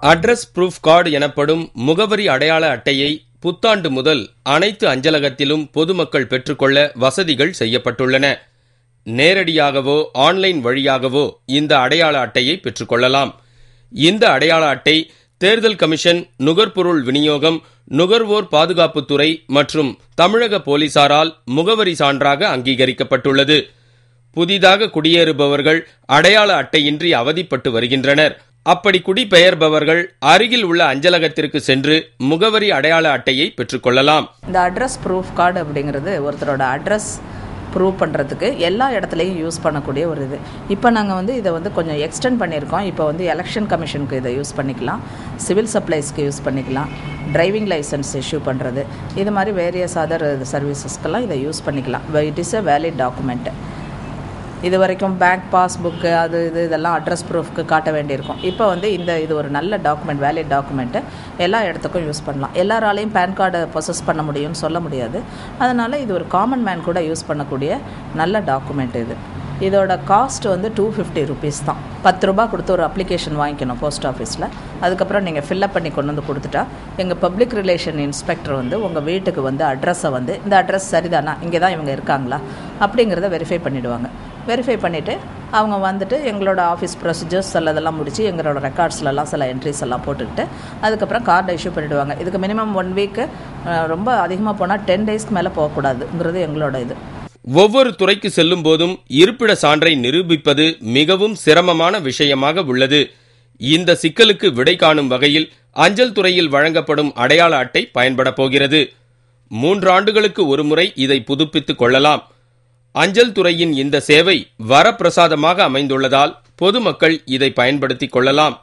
Address proof card எனப்படும் முகவரி அடையாள அட்டையை புத்தாண்டு முதல் அனைத்து அஞ்சலகத்திலும் பொதுமக்கள் பெற்றுக்கொள்ள வசதிகள் செய்யப்பட்டுள்ளன. நேரடியாகவோ ஆன்லைன் வழியாகவோ இந்த அடையாள அட்டையை பெற்றுக்கொள்ளலாம். இந்த அடையாள அட்டை தேர்தல் கமிஷன், நுகர்பொருள் விநியோகம், நுகர்வோர் பாதுகாப்புத்துறை மற்றும் தமிழக போலீசாரால் முகவரி சான்றாக அங்கீகரிக்கப்பட்டுள்ளது. புதிதாக குடியேறுபவர்கள் அடையாள அட்டையின்றி அவதிப்பட்டு வருகின்றனர். அப்படி குடிபெயர்பவர்கள் அருகில் உள்ள அஞ்சலகத்திற்கு சென்று முகவரி அடையாள அட்டையை பெற்றுக்கொள்ளலாம். இந்த அட்ரஸ் ப்ரூஃப் கார்டு அப்படிங்கிறது ஒருத்தரோட அட்ரஸ் ப்ரூவ் பண்ணுறதுக்கு எல்லா இடத்துலையும் யூஸ் பண்ணக்கூடிய ஒரு இது. இப்போ நாங்கள் இதை கொஞ்சம் எக்ஸ்டெண்ட் பண்ணியிருக்கோம். இப்போ எலெக்ஷன் கமிஷனுக்கு இதை யூஸ் பண்ணிக்கலாம், சிவில் சப்ளைஸ்க்கு யூஸ் பண்ணிக்கலாம், டிரைவிங் லைசன்ஸ் இஷ்யூ பண்ணுறது, இது மாதிரி வேரியஸ் அதர் சர்வீசஸ்க்கெல்லாம் இதை யூஸ் பண்ணிக்கலாம். It is a valid document. இது வரைக்கும் பேங்க் பாஸ்புக்கு இதெல்லாம் அட்ரஸ் ப்ரூஃப்க்கு காட்ட வேண்டியிருக்கும். இப்போ இது ஒரு நல்ல டாக்குமெண்ட், வேலிட் டாக்குமெண்ட்டு, எல்லா இடத்துக்கும் யூஸ் பண்ணலாம். எல்லாராலையும் பேன் கார்டை ப்ரொசஸ் பண்ண முடியும்னு சொல்ல முடியாது. அதனால் இது ஒரு காமன் மேன் கூட யூஸ் பண்ணக்கூடிய நல்ல டாக்குமெண்ட் இது. இதோட காஸ்ட் 250 rupees தான். 10 ரூபா கொடுத்து ஒரு அப்ளிகேஷன் வாங்கிக்கணும் போஸ்ட் ஆஃபீஸில். அதுக்கப்புறம் நீங்கள் ஃபில்லப் பண்ணி கொண்டு கொடுத்துட்டா எங்கள் பப்ளிக் ரிலேஷன் இன்ஸ்பெக்டர் உங்கள் வீட்டுக்கு அட்ரஸை இந்த அட்ரஸ் சரிதானா, இங்கே தான் இவங்க இருக்காங்களா அப்படிங்கிறத வெரிஃபை பண்ணிவிடுவாங்க. வெரிஃபை பண்ணிவிட்டு அவங்க எங்களோட ஆஃபீஸ் ப்ரொசீஜர்ஸ் அதெல்லாம் முடித்து எங்களோட ரெக்கார்ட்ஸ்லாம் சில என்ட்ரிஸ் எல்லாம் போட்டுக்கிட்டு அதுக்கப்புறம் கார்டை இஷ்யூ பண்ணிவிடுவாங்க. இதுக்கு மினிமம் 1 week, ரொம்ப அதிகமாக போனால் 10 daysக்கு மேலே போகக்கூடாதுங்கிறது எங்களோட இது. ஒவ்வொரு துறைக்கு செல்லும் போதும் இருப்பிட சான்றை நிரூபிப்பது மிகவும் சிரமமான விஷயமாக உள்ளது. இந்த சிக்கலுக்கு விடை காணும் வகையில் அஞ்சல் துறையில் வழங்கப்படும் அடையாள அட்டை பயன்பட போகிறது. 3 ஆண்டுகளுக்கு ஒருமுறை இதை புதுப்பித்துக் கொள்ளலாம். அஞ்சல் துறையின் இந்த சேவை வரப்பிரசாதமாக அமைந்துள்ளதால் பொதுமக்கள் இதை பயன்படுத்திக் கொள்ளலாம்.